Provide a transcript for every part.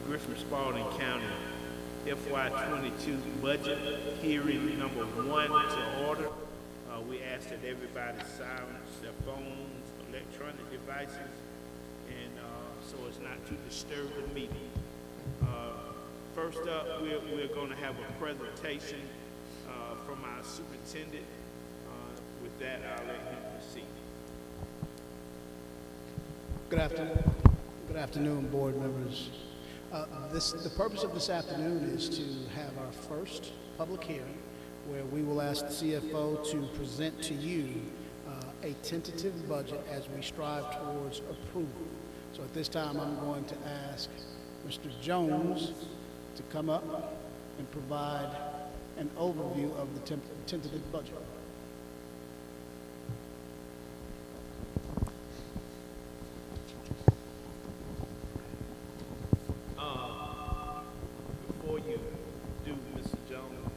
Griffin-Spalding County FY22 budget hearing number 1 to order. We ask that everybody silence their phones, electronic devices, and so as not to disturb the meeting. First up, we're going to have a presentation from our superintendent. With that, I'll let him proceed. Good afternoon, board members. The purpose of this afternoon is to have our first public hearing where we will ask the CFO to present to you a tentative budget as we strive towards approval. So at this time, I'm going to ask Mr. Jones to come up and provide an overview of the tentative budget. Before you do, Mr. Jones.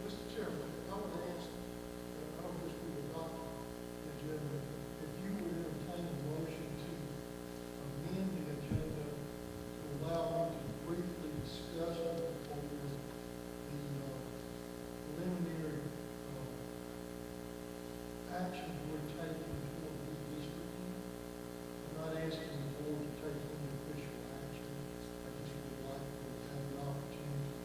Mr. Chairman, I would ask, I don't wish we would adopt the agenda, if you would entertain a motion to amend the agenda to allow me to briefly discuss before the preliminary actions we're taking toward redistricting. I'm not asking the board to take any official action. I just would like to have an opportunity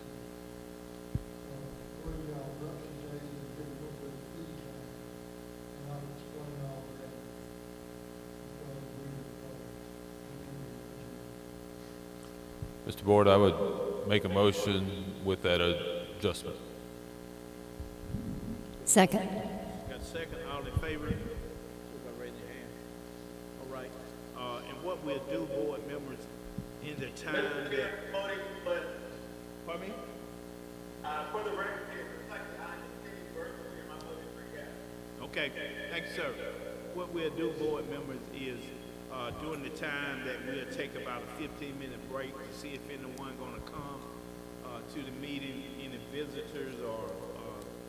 to bring y'all up to date and get a little bit of feedback. And I'll explain all that. Mr. Board, I would make a motion with that adjustment. Second. Got a second? All in favor? By raising your hand. All right. And what we'll do, board members, in the time that... Pardon me? For the record, it reflects that I continue working here, my vote is recast. Okay. Thank you, sir. What we'll do, board members, is during the time that we'll take about a 15-minute break to see if anyone going to come to the meeting, any visitors or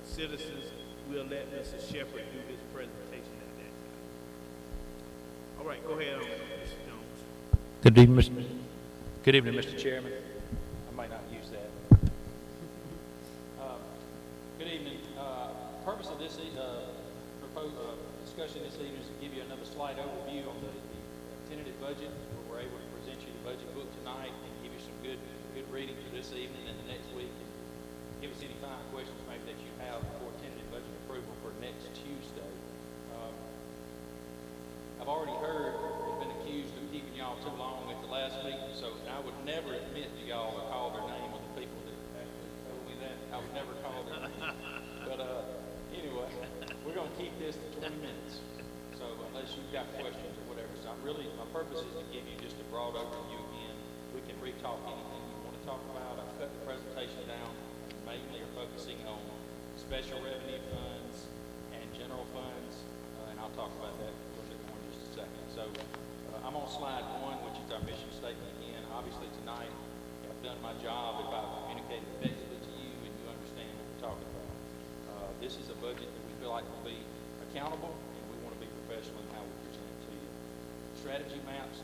citizens. We'll let Mr. Shepherd do his presentation at that time. All right, go ahead, Mr. Jones. Good evening, Mr. Chairman. I might not use that. Good evening. Purpose of this discussion this evening is to give you another slight overview on the tentative budget. We're able to present you the budget book tonight and give you some good reading for this evening and the next week. Give us any final questions maybe that you have before tentative budget approval for next Tuesday. I've already heard I've been accused of keeping y'all too long at the last meeting, so I would never admit to y'all or call their name of the people that actually told me that. I would never call their name. But anyway, we're going to keep this to 20 minutes. So unless you've got questions or whatever. So my purpose is to give you just a broad overview again. We can re-talk anything you want to talk about. I've cut the presentation down. Mainly are focusing on special revenue funds and general funds, and I'll talk about that a little bit more in just a second. So I'm on slide 1, which is our mission statement again. Obviously tonight I've done my job if I've communicated effectively to you and you understand what we're talking about. This is a budget that we feel like will be accountable, and we want to be professional in how we present it to you. Strategy maps,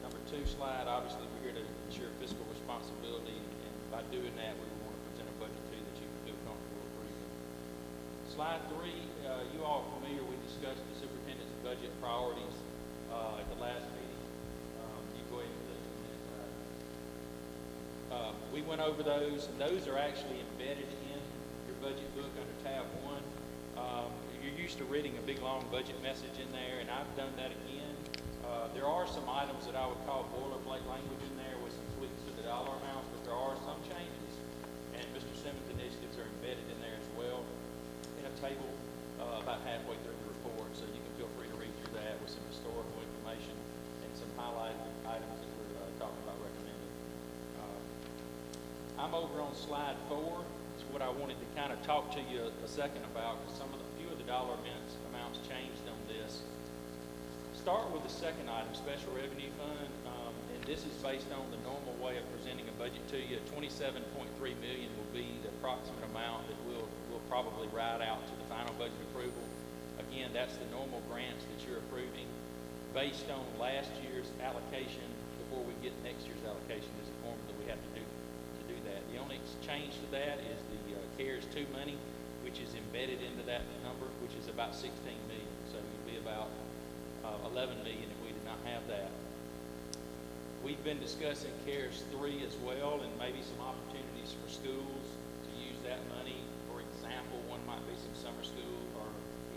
number 2 slide, obviously we're here to ensure fiscal responsibility, and by doing that we want to present a budget to you that you can feel comfortable approving. Slide 3, you all are familiar, we discussed the superintendent's budget priorities at the last meeting. You go ahead and listen to that. We went over those, and those are actually embedded in your budget book under tab 1. You're used to reading a big long budget message in there, and I've done that again. There are some items that I would call boilerplate language in there with some tweaks to the dollar amounts, but there are some changes, and Mr. Simmons' initiatives are embedded in there as well in a table about halfway through the report, so you can feel free to read through that with some historical information and some highlighted items that we're talking about recommending. I'm over on slide 4. It's what I wanted to kind of talk to you a second about, because few of the dollar amounts changed on this. Start with the second item, special revenue fund, and this is based on the normal way of presenting a budget to you. $27.3 million will be the approximate amount that we'll probably ride out to the final budget approval. Again, that's the normal grants that you're approving. based on last year's allocation before we get next year's allocation. Is a formula we have to do that. The only change to that is the CARES 2 money, which is embedded into that number, which is about 16 million. So it'd be about 11 million if we did not have that. We've been discussing CARES 3 as well, and maybe some opportunities for schools to use that money. For example, one might be some summer school or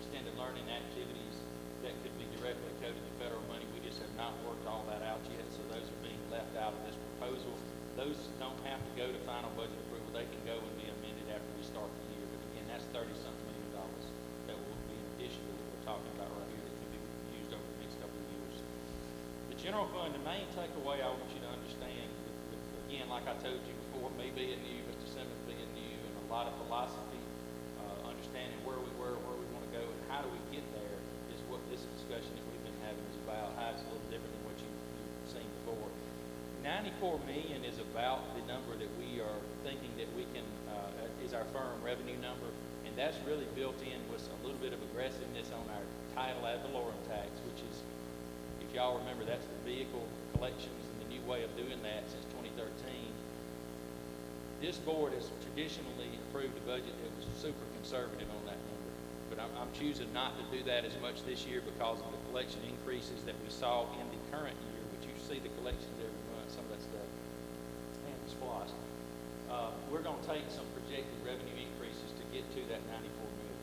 extended learning activities that could be directly coded to federal money. We just have not worked all that out yet, so those are being left out of this proposal. Those don't have to go to final budget approval. They can go and be amended after we start the year. But again, that's $30-something million that will be in addition to what we're talking about right here that can be used over the next couple of years. The general fund, the main takeaway I want you to understand, again, like I told you before, me being new, Mr. Simmons being new, and a lot of philosophy, understanding where we were, where we want to go, and how do we get there is what this discussion that we've been having is about. How it's a little different than what you've seen before. 94 million is about the number that we are thinking that we can, is our firm revenue number, and that's really built in with a little bit of aggressiveness on our title ad valorem tax, which is, if y'all remember, that's the vehicle collections and the new way of doing that since 2013. This board has traditionally approved a budget that was super conservative on that number, but I'm choosing not to do that as much this year because of the collection increases that we saw in the current year, which you see the collections every month, some of that stuff, and it's flossed. We're going to take some projected revenue increases to get to that 94 million.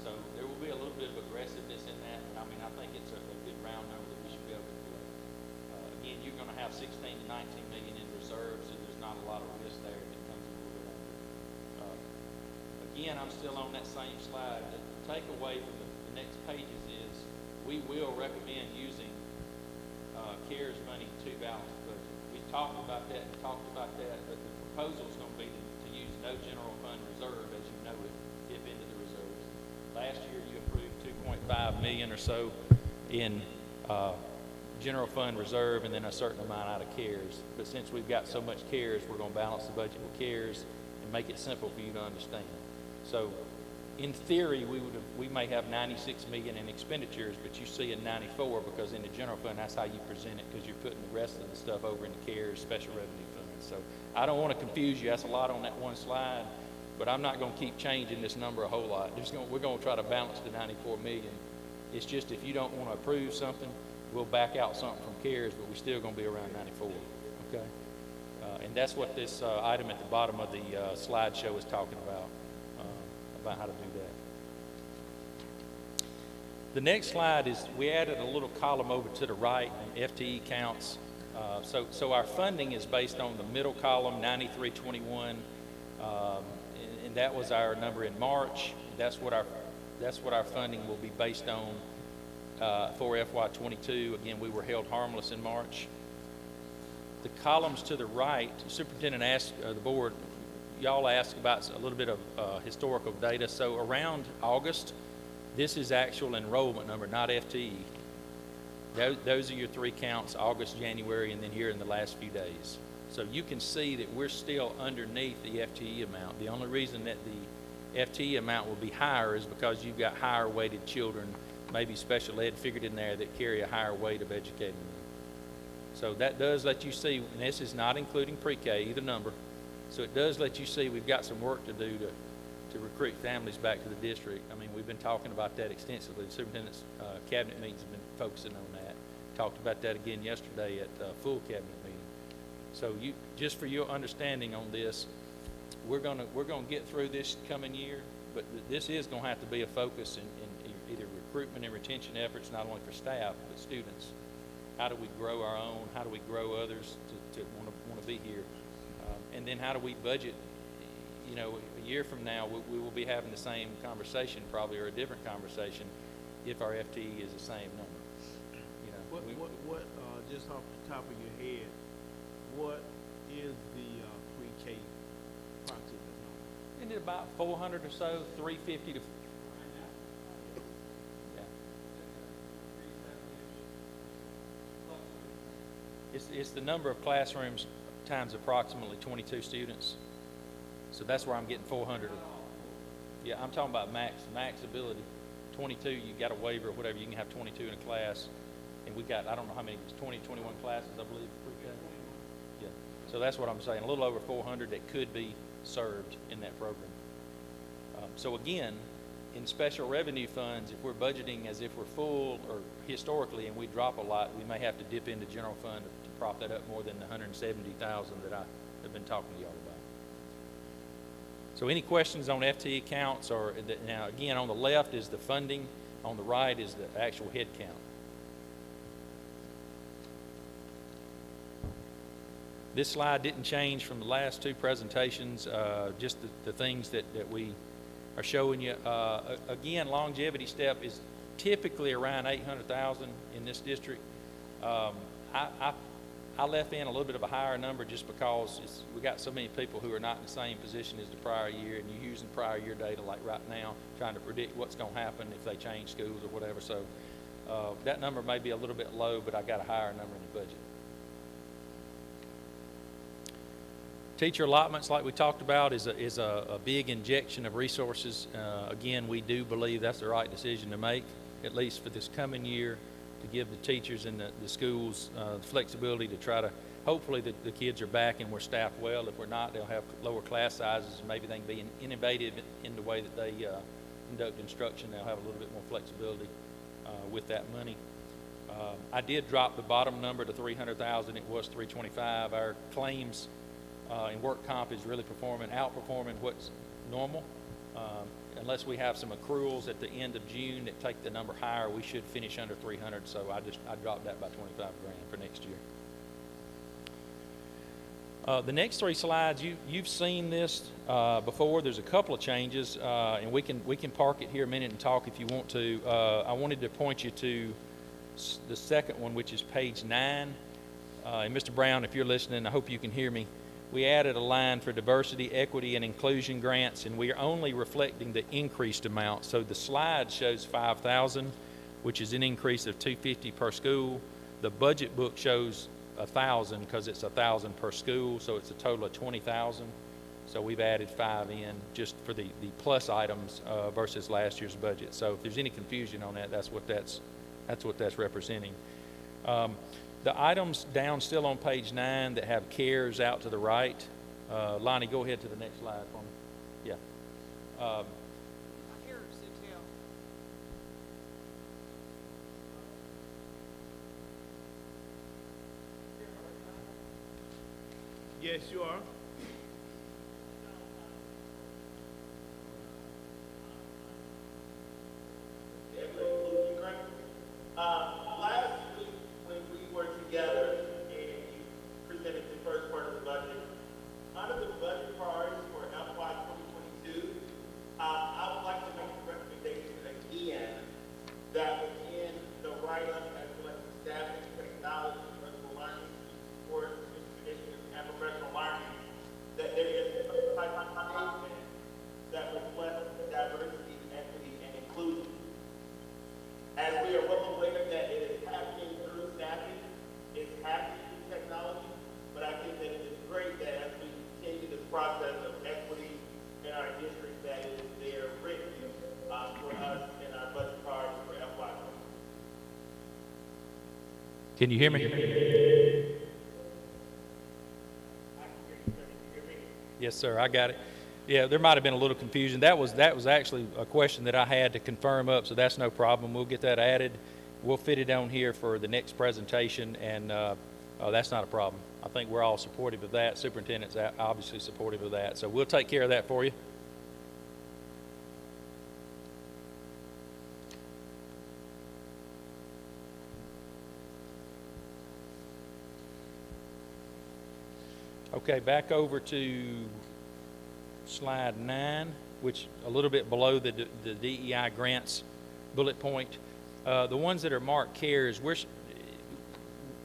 So there will be a little bit of aggressiveness in that, but I mean, I think it's a good round number that we should be able to collect. Again, you're going to have 16 to 19 million in reserves, so there's not a lot of risk there if it comes in a little bit under. Again, I'm still on that same slide. The takeaway from the next pages is we will recommend using CARES money to balance the budget. We talked about that, but the proposal is going to be to use no general fund reserve as you know it, dip into the reserves. Last year you approved 2.5 million or so in general fund reserve and then a certain amount out of CARES. But since we've got so much CARES, we're going to balance the budget with CARES and make it simple for you to understand. So in theory, we may have 96 million in expenditures, but you see a 94 because in the general fund, that's how you present it, because you're putting the rest of the stuff over in the CARES special revenue fund. So I don't want to confuse you. That's a lot on that one slide, but I'm not going to keep changing this number a whole lot. We're going to try to balance the 94 million. It's just if you don't want to approve something, we'll back out something from CARES, but we're still going to be around 94, okay? And that's what this item at the bottom of the slideshow is talking about how to do that. The next slide is, we added a little column over to the right on FTE counts. So our funding is based on the middle column, 9321, and that was our number in March. That's what our funding will be based on for FY22. Again, we were held harmless in March. The columns to the right, the superintendent asked the board, y'all asked about a little bit of historical data. So around August, this is actual enrollment number, not FTE. Those are your three counts, August, January, and then here in the last few days. So you can see that we're still underneath the FTE amount. The only reason that the FTE amount will be higher is because you've got higher weighted children, maybe special ed figured in there, that carry a higher weight of educating them. So that does let you see, and this is not including pre-K, either number. So it does let you see we've got some work to do to recruit families back to the district. I mean, we've been talking about that extensively. The superintendent's cabinet meetings have been focusing on that. Talked about that again yesterday at full cabinet meeting. So you, just for your understanding on this, we're gonna get through this coming year, but this is gonna have to be a focus in either recruitment and retention efforts, not only for staff but students. How do we grow our own? How do we grow others to want to be here? And then how do we budget? You know, a year from now, we will be having the same conversation probably, or a different conversation, if our FTE is the same number. You know, What just off the top of your head, what is the pre-K approximate number? Isn't it about 400 or so, 350 to... It's the number of classrooms times approximately 22 students. So that's where I'm getting 400. Yeah, I'm talking about max ability. 22, you got a waiver or whatever, you can have 22 in a class. And we got, I don't know how many, it's 20, 21 classes, I believe, pre-K. Yeah, so that's what I'm saying, a little over 400 that could be served in that program. So again, in special revenue funds, if we're budgeting as if we're full, or historically, and we drop a lot, we may have to dip into general fund to prop that up more than the 170,000 that I have been talking to y'all about. So any questions on FTE counts? Or now again, on the left is the funding, on the right is the actual head count. This slide didn't change from the last two presentations, just the things that we are showing you. Again, longevity step is typically around 800,000 in this district. I left in a little bit of a higher number just because we got so many people who are not in the same position as the prior year, and you're using prior year data like right now, trying to predict what's going to happen if they change schools or whatever. So that number may be a little bit low, but I got a higher number in the budget. Teacher allotments, like we talked about, is a big injection of resources. Again, we do believe that's the right decision to make, at least for this coming year, to give the teachers and the schools flexibility to try to, hopefully the kids are back and we're staffed well. If we're not, they'll have lower class sizes, and maybe they can be innovative in the way that they conduct instruction. They'll have a little bit more flexibility with that money. I did drop the bottom number to 300,000. It was 325. Our claims and work comp is really outperforming what's normal. Unless we have some accruals at the end of June that take the number higher, we should finish under 300. So I dropped that by 25 grand for next year. The next three slides, you've seen this before. There's a couple of changes, and we can park it here a minute and talk if you want to. I wanted to point you to the second one, which is page 9. And Mr. Brown, if you're listening, I hope you can hear me. We added a line for diversity, equity, and inclusion grants, and we are only reflecting the increased amount. So the slide shows 5,000, which is an increase of 250 per school. The budget book shows 1,000 because it's 1,000 per school, so it's a total of 20,000. So we've added 5 in just for the plus items versus last year's budget. So if there's any confusion on that, that's what that's representing. The items down still on page 9 that have CARES out to the right. Lonnie, go ahead to the next slide for me. Yeah. Yes, you are. Last week, when we were together and you presented the first part of the budget, under the budget priorities for FY 2022, I would like to make a recommendation again that within the write-up as well as staffing, technology, virtual learning, support, initiatives, and professional learning, that there is a type of statement that reflects diversity, equity, and inclusion. As we are well aware that it is happening through staffing, it's happening through technology, but I think that it is great that as we continue this process of equity in our district, that it is there written for us in our budget priorities for FY 20. Can you hear me? Yes, sir. I got it. Yeah, there might have been a little confusion. That was actually a question that I had to confirm up, so that's no problem. We'll get that added. We'll fit it on here for the next presentation, and that's not a problem. I think we're all supportive of that. Superintendent's obviously supportive of that, so we'll take care of that for you. Okay, back over to slide 9, which a little bit below the DEI grants bullet point. The ones that are marked CARES,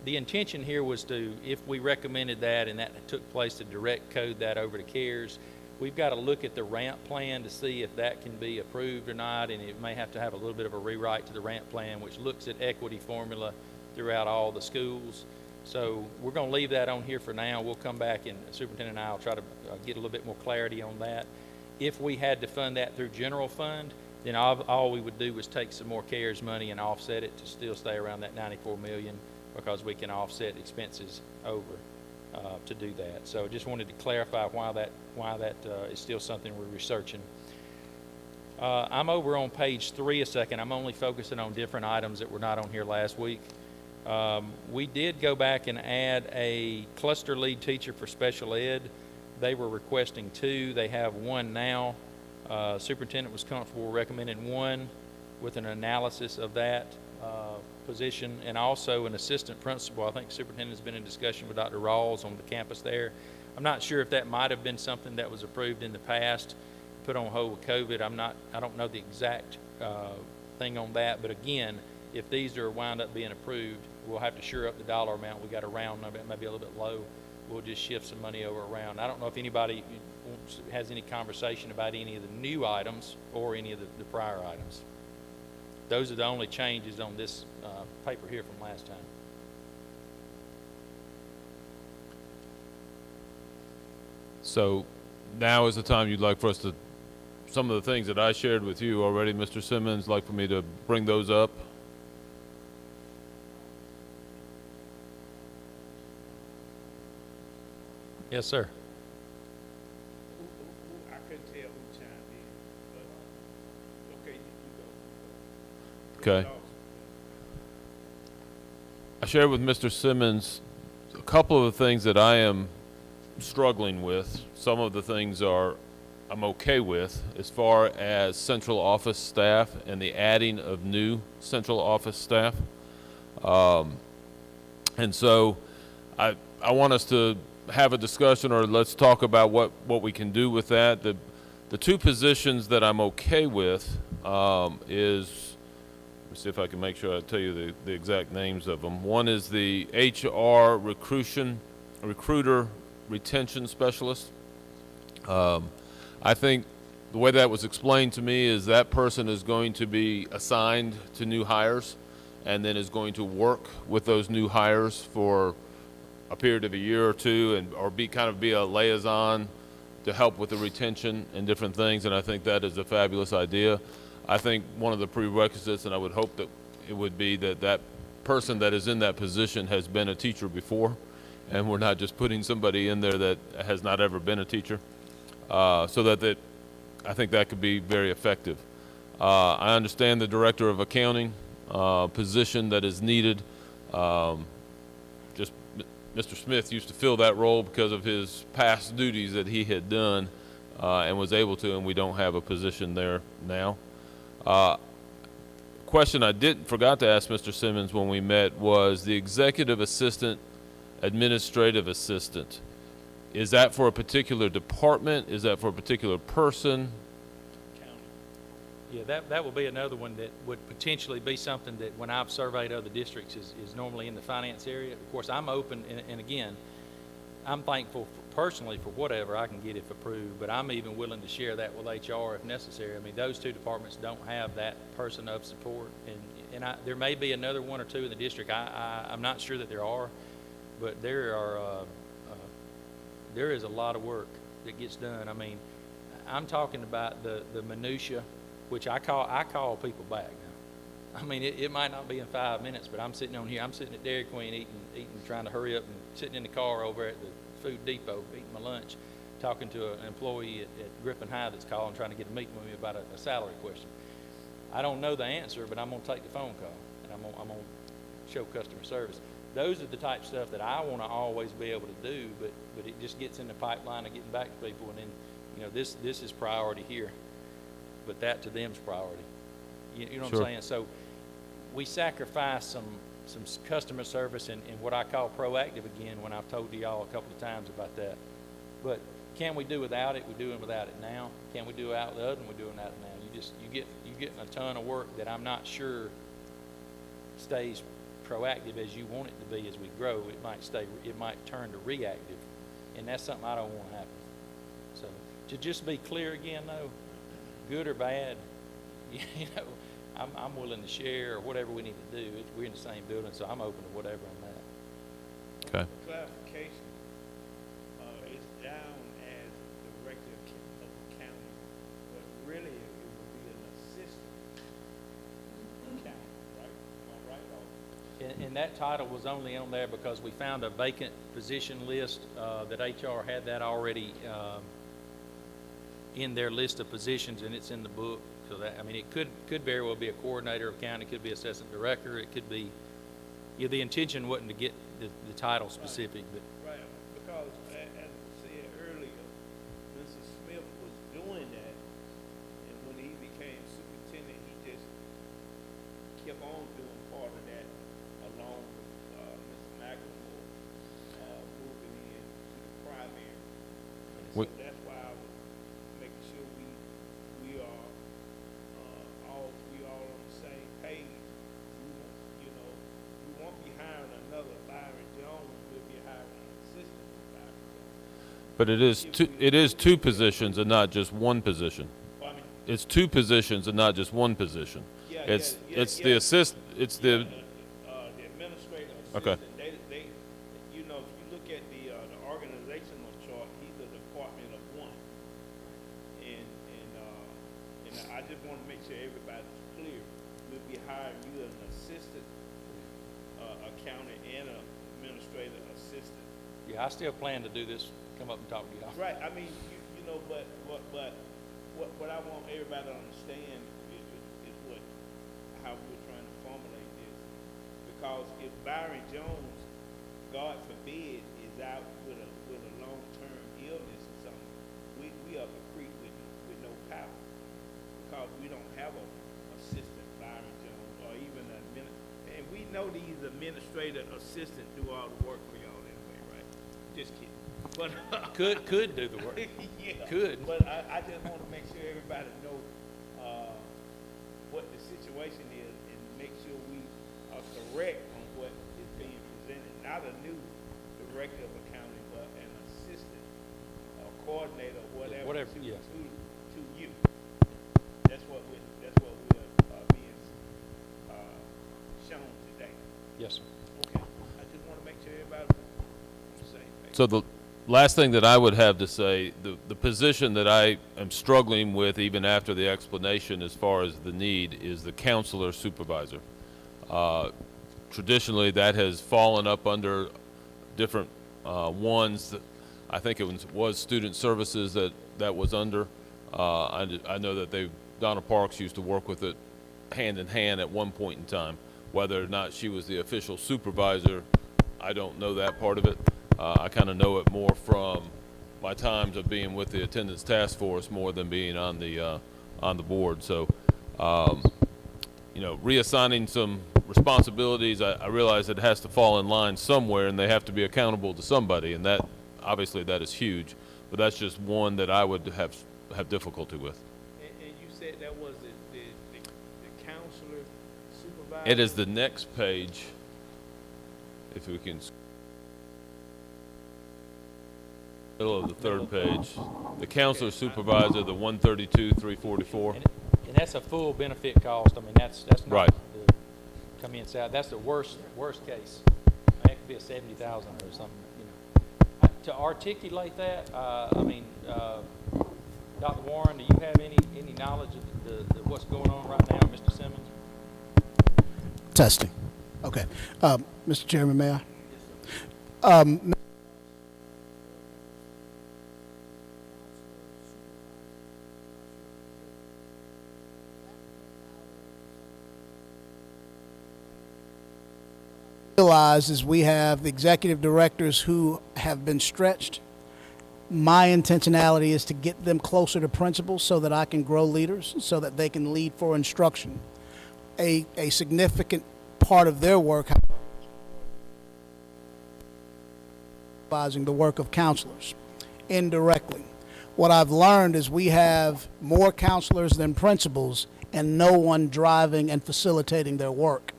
the intention here was to, if we recommended that and that took place, to direct code that over to CARES. We've got to look at the ramp plan to see if that can be approved or not, and it may have to have a little bit of a rewrite to the ramp plan, which looks at equity formula throughout all the schools. So we're going to leave that on here for now. We'll come back, and Superintendent and I will try to get a little bit more clarity on that. If we had to fund that through general fund, then all we would do was take some more CARES money and offset it to still stay around that 94 million, because we can offset expenses over to do that. So just wanted to clarify why that is still something we're researching. I'm over on page 3 a second. I'm only focusing on different items that were not on here last week. We did go back and add a cluster lead teacher for special ed. They were requesting 2. They have 1 now. Superintendent was comfortable recommending 1 with an analysis of that position, and also an assistant principal. I think superintendent has been in discussion with Dr. Rawls on the campus there. I'm not sure if that might have been something that was approved in the past, put on hold with COVID. I don't know the exact thing on that, but again, if these are wound up being approved, we'll have to shore up the dollar amount. We got a round number, it may be a little bit low. We'll just shift some money over around. I don't know if anybody has any conversation about any of the new items or any of the prior items. Those are the only changes on this paper here from last time. So now is the time you'd like for us to, some of the things that I shared with you already, Mr. Simmons, like for me to bring those up? Yes, sir. I couldn't tell who chimed in, but, okay, you go. Okay. I shared with Mr. Simmons a couple of the things that I am struggling with. Some of the things I'm okay with as far as central office staff and the adding of new central office staff. And so I want us to have a discussion, or let's talk about what we can do with that. The 2 positions that I'm okay with is, let me see if I can make sure I tell you the exact names of them. One is the HR recruiter retention specialist. I think the way that was explained to me is that person is going to be assigned to new hires and then is going to work with those new hires for a period of a year or 2 or be a liaison to help with the retention and different things, and I think that is a fabulous idea. I think one of the prerequisites, and I would hope that it would be that person that is in that position has been a teacher before, and we're not just putting somebody in there that has not ever been a teacher, so that I think that could be very effective. I understand the director of accounting position that is needed. Just Mr. Smith used to fill that role because of his past duties that he had done and was able to, and we don't have a position there now. Question I forgot to ask Mr. Simmons when we met was the executive assistant, administrative assistant. Is that for a particular department? Is that for a particular person? Yeah, that will be another one that would potentially be something that when I've surveyed other districts is normally in the finance area. Of course, I'm open, and again, I'm thankful personally for whatever I can get if approved, but I'm even willing to share that with HR if necessary. I mean, those 2 departments don't have that person of support, and there may be another 1 or 2 in the district. I'm not sure that there are, but there is a lot of work that gets done. I mean, I'm talking about the minutia, which I call people back now. I mean, it might not be in 5 minutes, but I'm sitting on here. I'm sitting at Dairy Queen eating, trying to hurry up, and sitting in the car over at the Food Depot eating my lunch, talking to an employee at Griffin High that's calling, trying to get a meeting with me about a salary question. I don't know the answer, but I'm going to take the phone call, and I'm going to show customer service. Those are the type of stuff that I want to always be able to do, but it just gets in the pipeline of getting back to people, and then, this is priority here, but that to them's priority. You know what I'm saying? So we sacrifice some customer service and what I call proactive again, when I've told y'all a couple of times about that. But can we do without it? We're doing without it now. Can we do without the other one? We're doing without it now. You getting a ton of work that I'm not sure stays proactive as you want it to be as we grow. It might turn to reactive, and that's something I don't want to happen. So to just be clear again though, good or bad, I'm willing to share or whatever we need to do. We're in the same building, so I'm open to whatever on that. Okay. Clarification, it's down as director of accounting, but really it would be an assistant And that title was only on there because we found a vacant position list, that HR had that already, in their list of positions, and it's in the book. So that, I mean, it could very well be a coordinator of county, it could be assistant director, it could be, yeah, the intention wasn't to get the title specific, but Right, because as I said earlier, Mr. Smith was doing that, and when he became superintendent, he just kept on doing part of that along with Mr. McElmore moving in to the primary. And so We- that's why I was making sure we are all on the same page. We won't be hiring another Byron Jones, we'll be hiring an assistant to Byron Jones. But it is two positions and not just one position. Well, I mean, It's two positions and not just one position. Yeah, It's yeah, it's yeah. the assist. It's the the administrative Okay. assistant, they, if you look at the organizational chart, he's a department of one. And I just want to make sure everybody's clear. We'll be hiring you as an assistant, accountant and an administrative assistant. yeah, I still plan to do this, come up and talk to y'all. Right, I mean, but what I want everybody to understand is how we're trying to formulate this. Because if Byron Jones, God forbid, is out with a long-term illness or something, we up a creek with no power. Because we don't have a assistant Byron Jones or even and we know these administrative assistants do all the work for y'all anyway, right? Just kidding. But Could do the work. yeah. Could. But I just want to make sure everybody know what the situation is and make sure we are correct on what is being presented. Not a new director of accounting, but an assistant or coordinator, whatever, Whatever, yeah. to you. That's what we're being shown today. Yes, sir. Okay. I just want to make sure everybody on the same page. so the last thing that I would have to say, the position that I am struggling with even after the explanation as far as the need is the counselor supervisor. Traditionally, that has fallen up under different ones. I think it was student services that was under. I know that Donna Parks used to work with it hand in hand at one point in time. Whether or not she was the official supervisor, I don't know that part of it. I kind of know it more from my times of being with the attendance task force more than being on the board. So, reassigning some responsibilities, I realize it has to fall in line somewhere, and they have to be accountable to somebody, and that obviously that is huge. But that's just one that I would have difficulty with. And you said that was the counselor supervisor? It is the next page, if we can. Middle of the third page, the counselor supervisor, the 132,344. And that's a full benefit cost. I mean, that's not Right. the come in salary. That's the worst case. I mean, it could be a 70,000 or something. To articulate that, Dr. Warren, do you have any knowledge of the what's going on right now, Mr. Simmons? Testing. Okay. Mr. Chairman, may I? Realize is we have executive directors who have been stretched. My intentionality is to get them closer to principals so that I can grow leaders, so that they can lead for instruction. A significant part of their work supervising the work of counselors indirectly. What I've learned is we have more counselors than principals and no one driving and facilitating their work.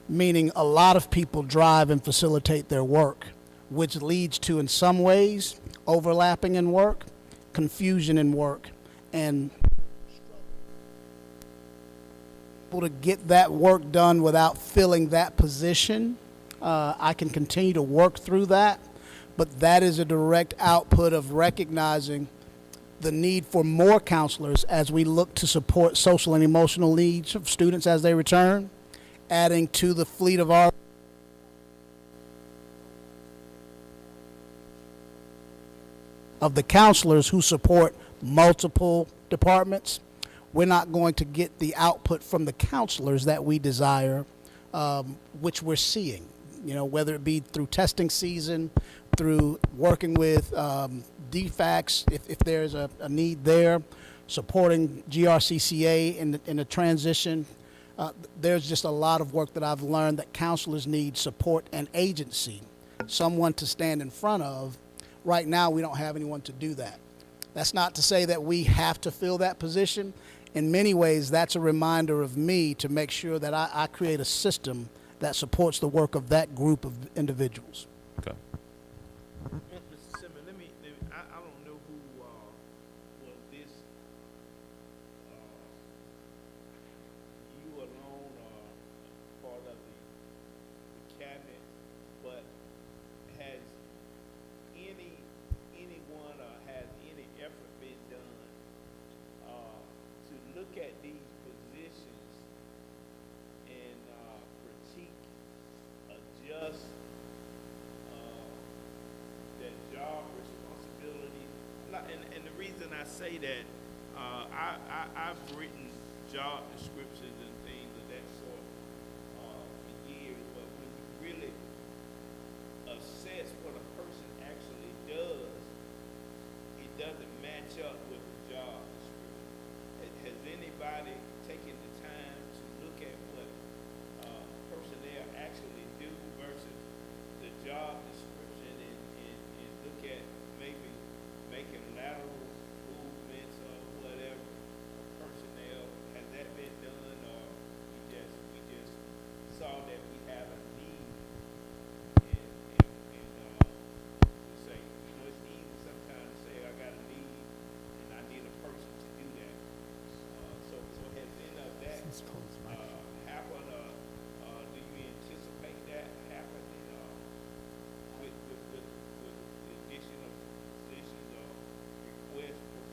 Meaning a lot of people drive and facilitate their work, which leads to, in some ways, overlapping in work, confusion in work, and able to get that work done without filling that position. I can continue to work through that, but that is a direct output of recognizing the need for more counselors as we look to support social and emotional needs of students as they return, adding to the fleet of our of the counselors who support multiple departments, we're not going to get the output from the counselors that we desire, which we're seeing, you know, whether it be through testing season, through working with DFACs, if there's a need there, supporting GRCCA in the transition. There's just a lot of work that I've learned that counselors need support and agency, someone to stand in front of. Right now, we don't have anyone to do that. That's not to say that we have to fill that position. In many ways, that's a reminder of me to make sure that I create a system that supports the work of that group of individuals. Okay. Mr. Simmons, I don't know who, was this, you alone or part of the cabinet, but has anyone or has any effort been done, to look at these positions and, critique, adjust, that job responsibility? And the reason I say that, I've written job descriptions and things of that sort, for years, but when you really assess what a person actually does, it doesn't match up with the job description. Has anybody taken the time to look at what personnel actually do versus the job description and look at maybe making lateral movements or whatever of personnel? Has that been done, or we just saw that we have a need and we say, you know, it's easy sometimes to say I got a need and I need a person to do that. So has any of that happened, do you anticipate that happening, with the addition of positions or requests for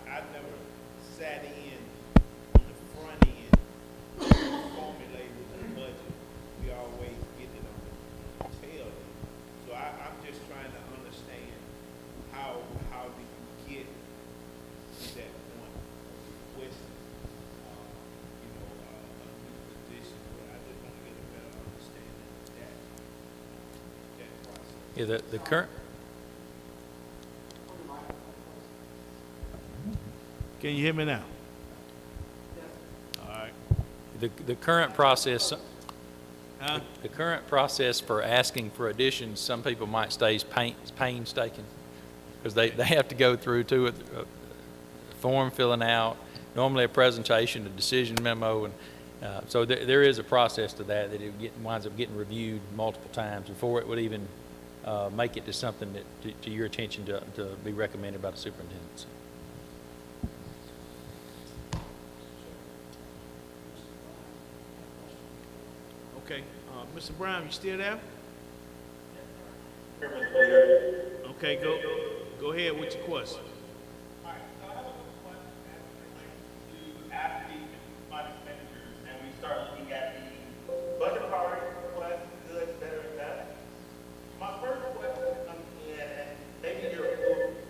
I've never sat in on the front end formulating the budget. We always get it on the tail end. So I'm just trying to understand how do you get to that point of requesting, a new position. But I just want to get a better understanding of that process. Yeah, the current, Can you hear me now? All right. the current process, Huh? the current process for asking for additions, some people might say is painstaking, because they have to go through to a form filling out, normally a presentation, a decision memo, and so there is a process to that it winds up getting reviewed multiple times before it would even make it to something that to your attention to be recommended by the superintendent. Okay. Mr. Brown, you still there? Chairman Leader. Okay, go ahead with your question. All right, so I have a question as it relates to after these fund expenditures, and we start looking at the budget priorities, requests, goods, better, and best. My first question comes in, and maybe you're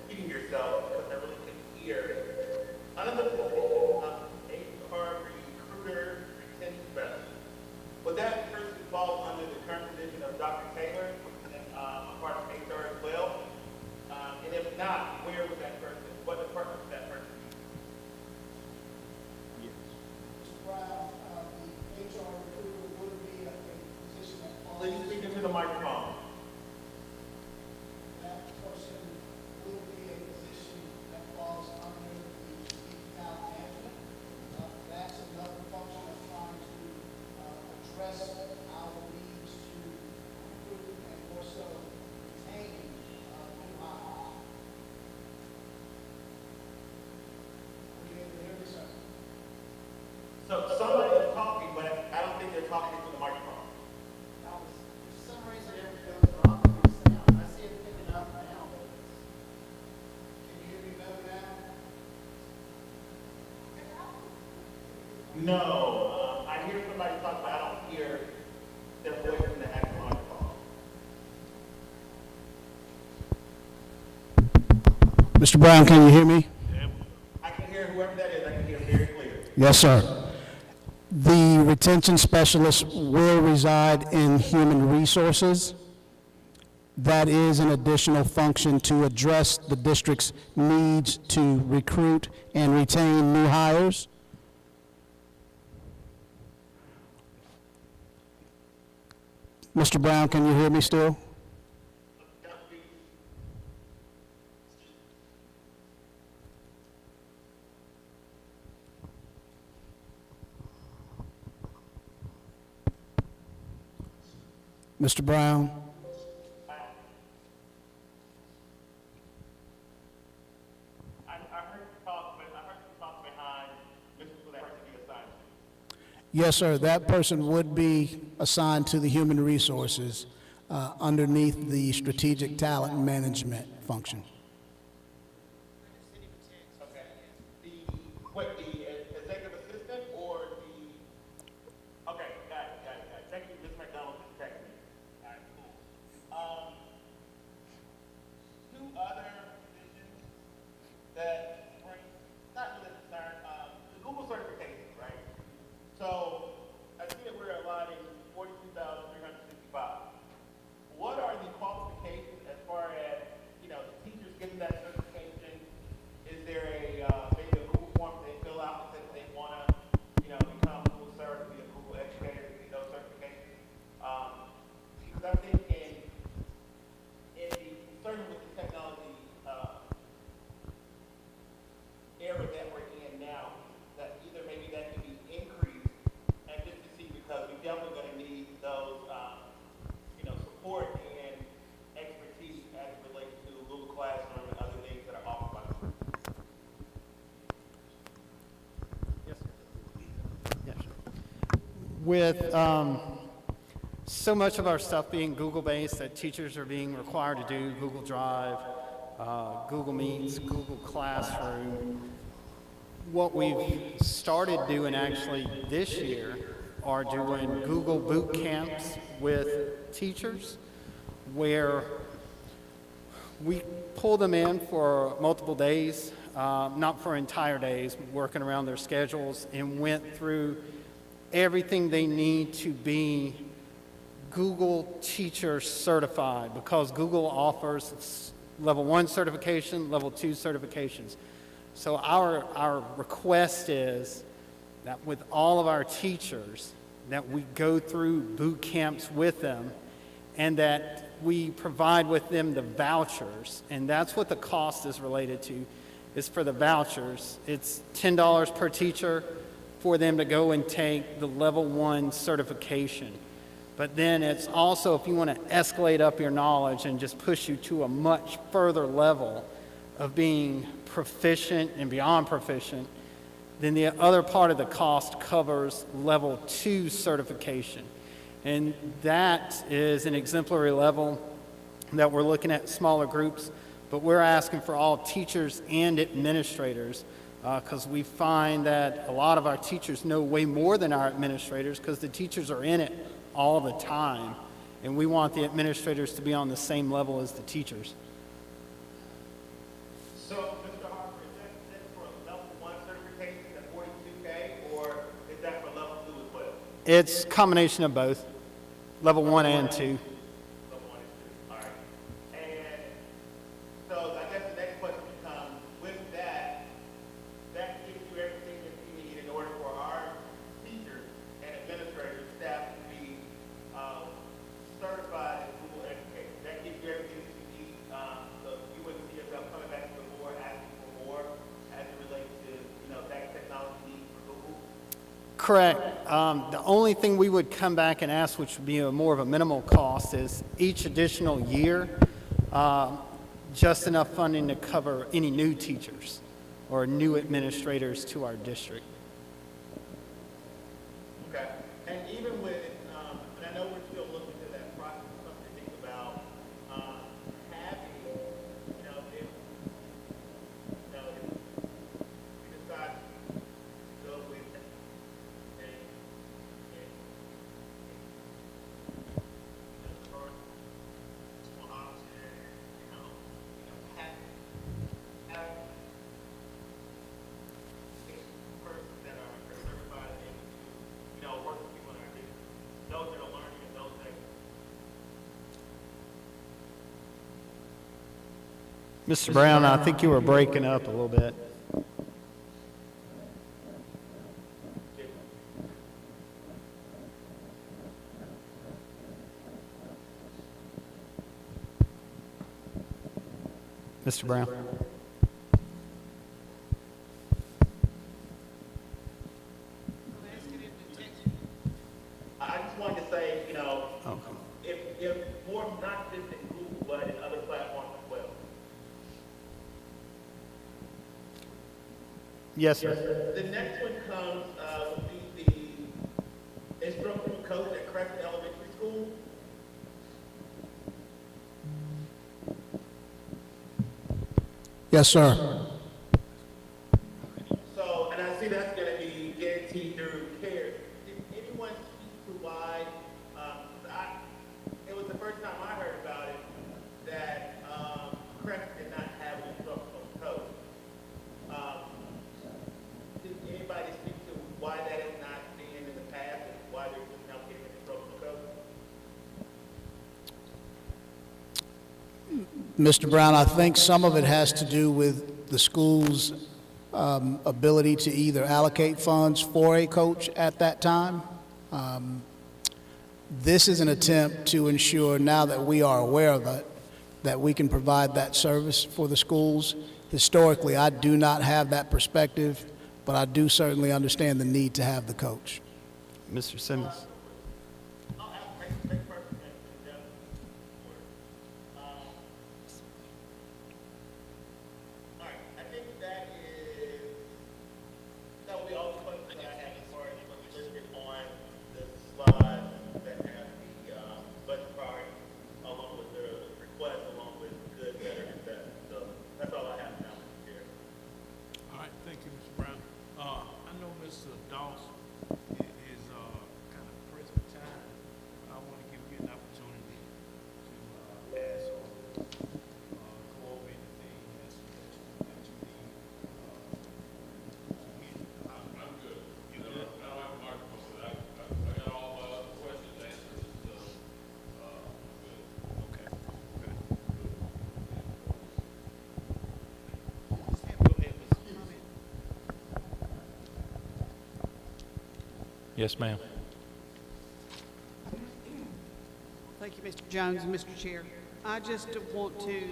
repeating yourself because I really couldn't hear. Under the position of HR recruiter retention specialist, would that person fall under the current position of Dr. Taylor, a part of HR as well? And if not, where would that person, what department would that person be? Mr. Brown, the HR recruiter would be a position that falls. Please speak into the microphone. That person will be a position that falls under the FTE Count management. That's another function of trying to address our needs to recruit and also retain new hires. Are you able to hear me, sir? So somebody is talking, but I don't think they're talking into the microphone. Now, for some reason, it goes wrong with your sound. I see it picking up now. Can you hear me better now? No, I hear somebody talk, but I don't hear their voice in the actual microphone. Mr. Brown, can you hear me? I can hear whoever that is, I can hear very clear. Yes, sir. The retention specialist will reside in human resources. That is an additional function to address the district's needs to recruit and retain new hires. Mr. Brown, can you hear me still? Mr. Brown? I heard you talk, but I heard you talk behind Mr. Who that person be assigned to. Yes, sir. That person would be assigned to the human resources underneath the strategic talent management function. Okay. The executive assistant or the, okay, got it. Thank you, Ms. McDonald, for checking me. All right, cool. Two other positions that bring, not really concerned, the Google certification, right? So, I see that we're allotting 42,365. What are the qualifications as far as, the teachers getting that certification? Is there maybe a Google form they fill out that says they want to, become a Google cert, be a Google educator, get those certifications? Because I think in the concern with the technology era that we're in now, that either maybe that can be increased, and just to see, because we're definitely going to need those, support and expertise as it relates to Google Classroom and other things that are offered by the school. Yes, sir. With so much of our stuff being Google-based that teachers are being required to do, Google Drive, Google Meets, Google Classroom, what we've started doing actually this year are doing Google boot camps with teachers where we pull them in for multiple days, not for entire days, working around their schedules, and went through everything they need to be Google teacher certified, because Google offers level 1 certification, level 2 certifications. So our request is that with all of our teachers, that we go through boot camps with them, and that we provide with them the vouchers, and that's what the cost is related to, is for the vouchers. It's $10 per teacher for them to go and take the level 1 certification. But then it's also, if you want to escalate up your knowledge and just push you to a much further level of being proficient and beyond proficient, then the other part of the cost covers level 2 certification. And that is an exemplary level that we're looking at smaller groups, but we're asking for all teachers and administrators because we find that a lot of our teachers know way more than our administrators because the teachers are in it all the time, and we want the administrators to be on the same level as the teachers. So, Mr. Harper, is that for level 1 certification at 42K, or is that for level 2 as well? It's a combination of both, level 1 and 2. Level 1 and 2, all right. And so I guess the next question becomes, with that, that gives you everything that you need in order for our teachers and administrators, staff to be certified as Google educators. That gives you everything that you need, so you wouldn't see yourself coming back to the board asking for more as it relates to, that technology needs for Google. Correct. The only thing we would come back and ask, which would be more of a minimal cost, is each additional year, just enough funding to cover any new teachers or new administrators to our district. Okay. And even with, and I know we're still looking to that process, something to think about, having, if we decide to go with persons that are certified and work with people in our district, those that are learning in those things. Mr. Brown, I think you were breaking up a little bit. Mr. Brown. I just wanted to say, if more not just in Google, but in other platforms as well. Yes, sir. The next one comes, would be the instructional coach at Crescent Elementary School. Yes, sir. So, and I see that's going to be guaranteed through CARES. Did anyone speak to why, it was the first time I heard about it, that Crescent did not have an instructional coach. Did anybody speak to why that has not been in the past and why they're just now getting an instructional coach? Mr. Brown, I think some of it has to do with the school's ability to either allocate funds for a coach at that time. This is an attempt to ensure, now that we are aware of it, that we can provide that service for the schools. Historically, I do not have that perspective, but I do certainly understand the need to have the coach. Mr. Simmons. Yes, ma'am. Thank you, Mr. Jones and Mr. Chair. I just want to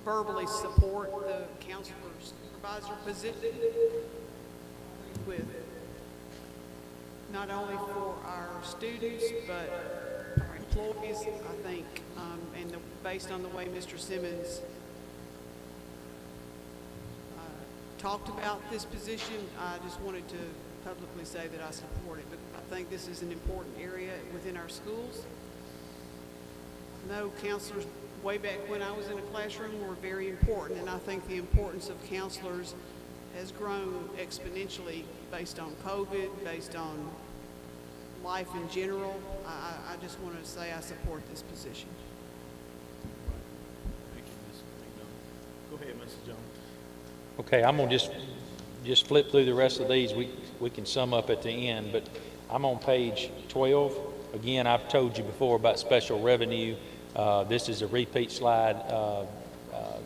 verbally support the counselor supervisor position with not only for our students, but our employees, I think, based on the way Mr. Simmons talked about this position, I just wanted to publicly say that I support it. But I think this is an important area within our schools. know counselors way back when I was in a classroom were very important, and I think the importance of counselors has grown exponentially based on COVID, based on life in general. I just wanted to say I support this position. Thank you, Ms. McDonald. Go ahead, Mr. Jones. Okay, I'm gonna just flip through the rest of these. We can sum up at the end, but I'm on page 12. Again, I've told you before about special revenue. This is a repeat slide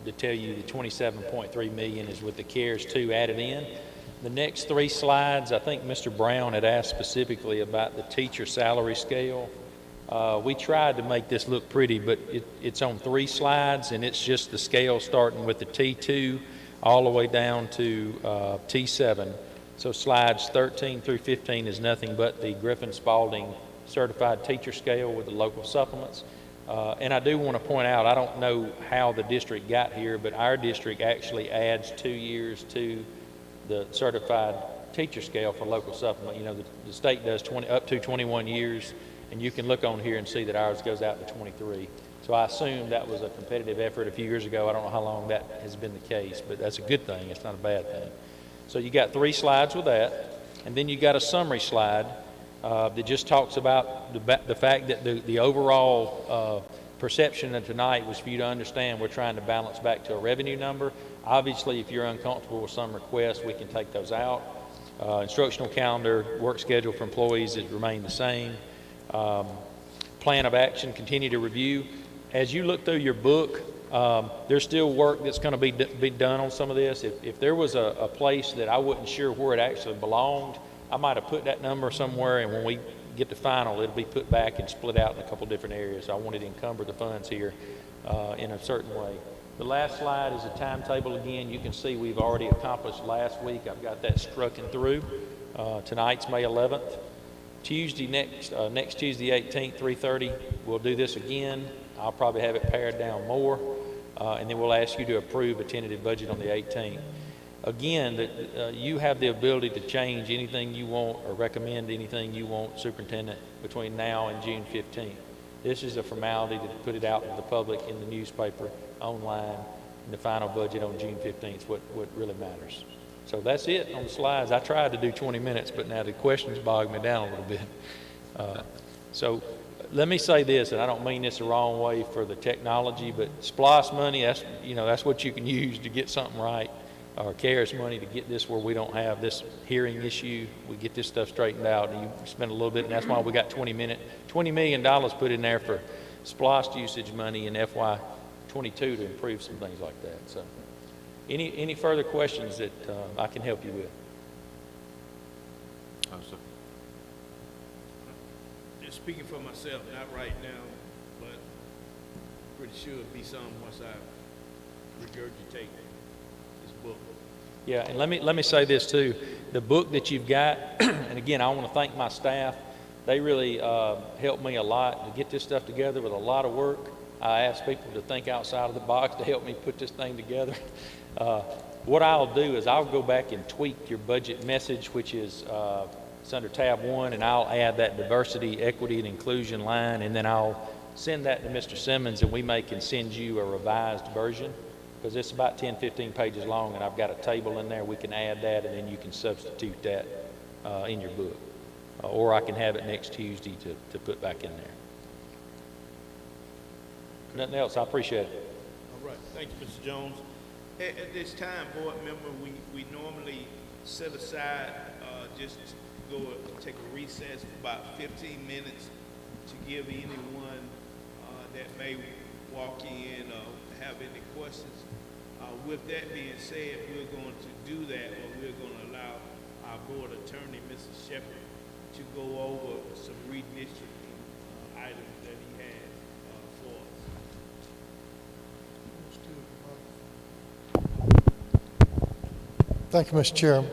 to tell you the 27.3 million is with the CARES 2 added in. The next three slides, I think Mr. Brown had asked specifically about the teacher salary scale. We tried to make this look pretty, but it's on 3 slides, and it's just the scale starting with the T2 all the way down to T7. So slides 13 through 15 is nothing but the Griffin-Spalding certified teacher scale with the local supplements. And I do want to point out, I don't know how the district got here, but our district actually adds 2 years to the certified teacher scale for local supplement. You know, the state does up to 21 years, and you can look on here and see that ours goes out to 23. So I assume that was a competitive effort a few years ago. I don't know how long that has been the case, but that's a good thing. It's not a bad thing. So you got 3 slides with that, and then you got a summary slide that just talks about the fact that the overall perception of tonight was for you to understand we're trying to balance back to a revenue number. Obviously, if you're uncomfortable with some requests, we can take those out. Instructional calendar, work schedule for employees has remained the same. Plan of action, continue to review. As you look through your book, there's still work that's going to be done on some of this. If there was a place that I wasn't sure where it actually belonged, I might have put that number somewhere, and when we get to final, it'll be put back and split out in a couple different areas. So I wanted to encumber the funds here in a certain way. The last slide is a timetable again. You can see we've already accomplished last week. I've got that struck through. Tonight's May 11th. Tuesday, next Tuesday, 18th, 3:30, we'll do this again. I'll probably have it pared down more, and then we'll ask you to approve a tentative budget on the 18th. Again, you have the ability to change anything you want or recommend anything you want, Superintendent, between now and June 15th. This is a formality to put it out to the public in the newspaper, online, and the final budget on June 15th is what really matters. So that's it on the slides. I tried to do 20 minutes, but now the questions bogged me down a little bit. So let me say this, and I don't mean this the wrong way for the technology, but SPLOST money, that's what you can use to get something right, or CARES money to get this where we don't have this hearing issue. We get this stuff straightened out, and you spend a little bit, and that's why we got $20 million put in there for SPLOST usage money in FY22 to improve some things like that. So any further questions that I can help you with? Oh, sir. Just speaking for myself, not right now, but pretty sure it'll be some once I regurgitate this book. Yeah, and let me say this too. The book that you've got, and again, I want to thank my staff. They really helped me a lot to get this stuff together with a lot of work. I asked people to think outside of the box to help me put this thing together. What I'll do is I'll go back and tweak your budget message, which is it's under tab 1, and I'll add that diversity, equity, and inclusion line, and then I'll send that to Mr. Simmons, and we can send you a revised version, because it's about 10, 15 pages long, and I've got a table in there. We can add that, and then you can substitute that in your book. Or I can have it next Tuesday to put back in there. Nothing else. I appreciate it. All right. Thank you, Mr. Jones. At this time, board member, we normally set aside just go take a recess for about 15 minutes to give anyone that may walk in or have any questions. With that being said, we're going to do that, or we're going to allow our board attorney, Mr. Shepherd, to go over some redistricting items that he has for us. Thank you, Mr. Chairman.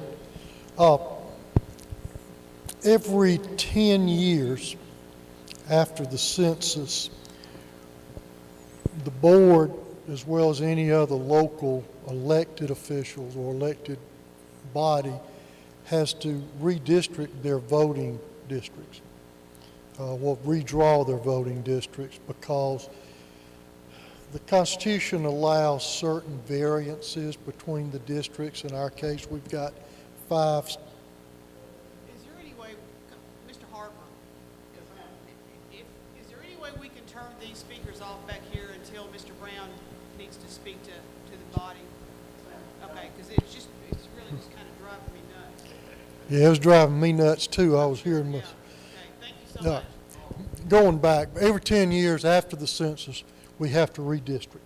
Every 10 years after the census, the board, as well as any other local elected officials or elected body, has to redistrict their voting districts, redraw their voting districts, because the Constitution allows certain variances between the districts. In our case, we've got 5. Is there any way, Mr. Harper, is there any way we can turn these speakers off back here until Mr. Brown needs to speak to the body? Okay, because it's really just kind of driving me nuts. Yeah, it was driving me nuts too. I was hearing Yeah, this. okay, thank you so much. Going back, every 10 years after the census, we have to redistrict.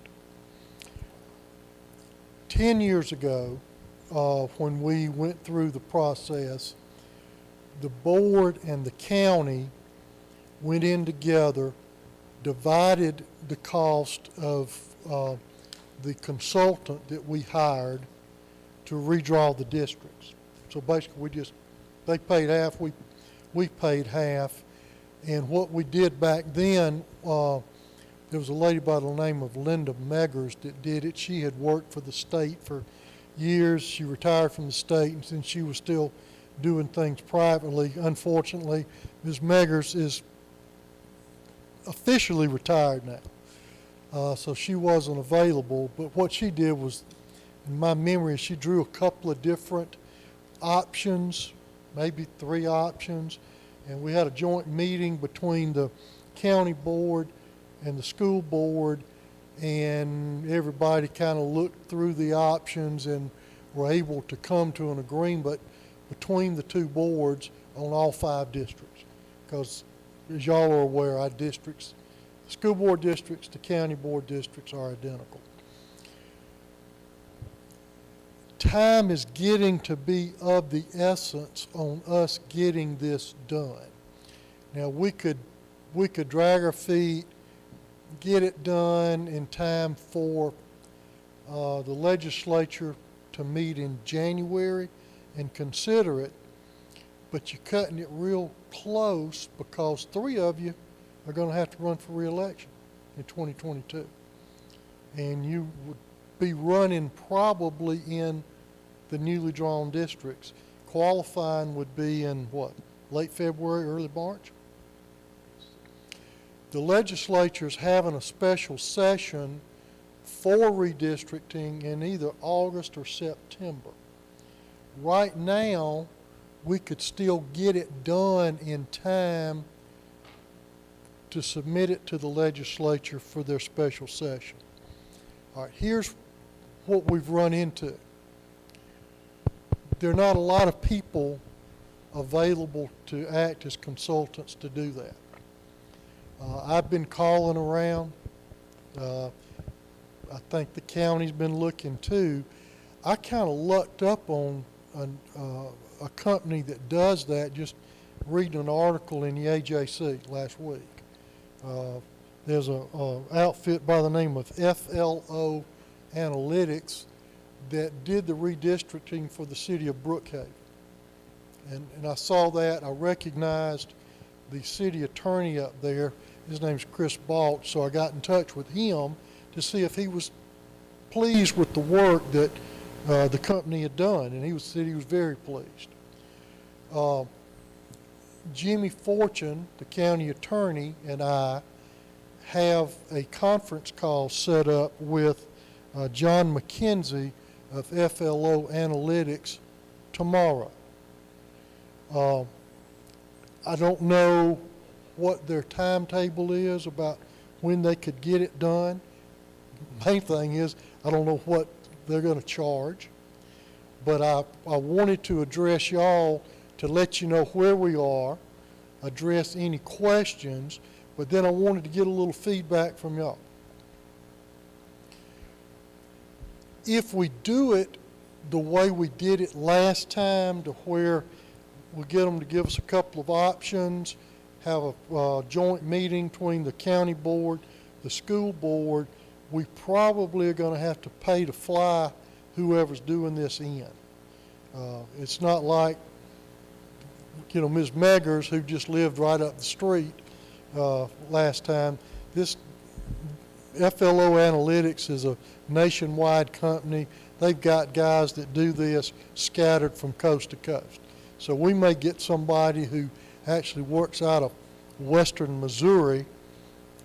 10 years ago, when we went through the process, the board and the county went in together, divided the cost of the consultant that we hired to redraw the districts. So basically, they paid half, we paid half. And what we did back then, there was a lady by the name of Linda Meggers that did it. She had worked for the state for years. She retired from the state, and since she was still doing things privately, unfortunately, Ms. Meggers is officially retired now. So she wasn't available. But what she did was, in my memory, she drew a couple of different options, maybe 3 options, and we had a joint meeting between the county board and the school board, and everybody kind of looked through the options and were able to come to an agreement between the 2 boards on all 5 districts. Because as y'all are aware, our districts, the school board districts, the county board districts are identical. Time is getting to be of the essence on us getting this done. Now we could drag our feet, get it done in time for the legislature to meet in January and consider it, but you're cutting it real close because 3 of you are going to have to run for re-election in 2022. And you would be running probably in the newly drawn districts. Qualifying would be in what, late February, early March? The legislature's having a special session for redistricting in either August or September. Right now, we could still get it done in time to submit it to the legislature for their special session. All right, here's what we've run into. There are not a lot of people available to act as consultants to do that. I've been calling around. I think the county's been looking too. I kind of lucked up on a company that does that, just reading an article in the AJC last week. There's an outfit by the name of FLO Analytics that did the redistricting for the city of Brookhaven. And I saw that. I recognized the city attorney up there. His name's Chris Balch, so I got in touch with him to see if he was pleased with the work that the company had done, and he said he was very pleased. Jimmy Fortune, the county attorney, and I have a conference call set up with John McKenzie of FLO Analytics tomorrow. I don't know what their timetable is about when they could get it done. Main thing is, I don't know what they're going to charge, but I wanted to address y'all to let you know where we are, address any questions, but then I wanted to get a little feedback from y'all. If we do it the way we did it last time, to where we get them to give us a couple of options, have a joint meeting between the county board, the school board, we probably are going to have to pay to fly whoever's doing this in. It's not like, Ms. Meggers, who just lived right up the street last time. This FLO Analytics is a nationwide company. They've got guys that do this scattered from coast to coast. So we may get somebody who actually works out of western Missouri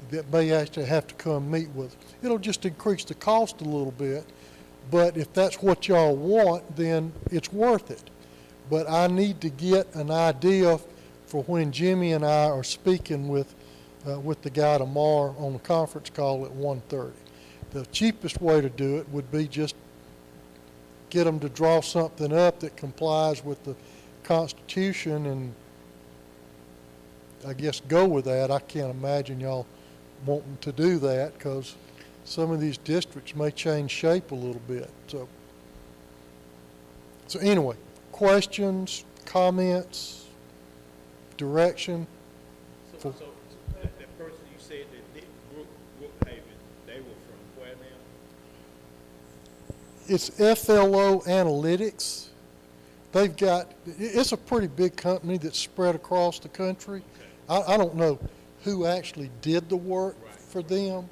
that may actually have to come meet with us. It'll just increase the cost a little bit, but if that's what y'all want, then it's worth it. But I need to get an idea for when Jimmy and I are speaking with the guy tomorrow on the conference call at 1:30. The cheapest way to do it would be just get them to draw something up that complies with the Constitution, and I guess go with that. I can't imagine y'all wanting to do that because some of these districts may change shape a little bit. So anyway, questions, comments, direction? So that person you said that did Brookhaven, they were from where now? It's FLO Analytics. They've got, it's a pretty big company that's spread across the country. I don't know who actually did the work for them.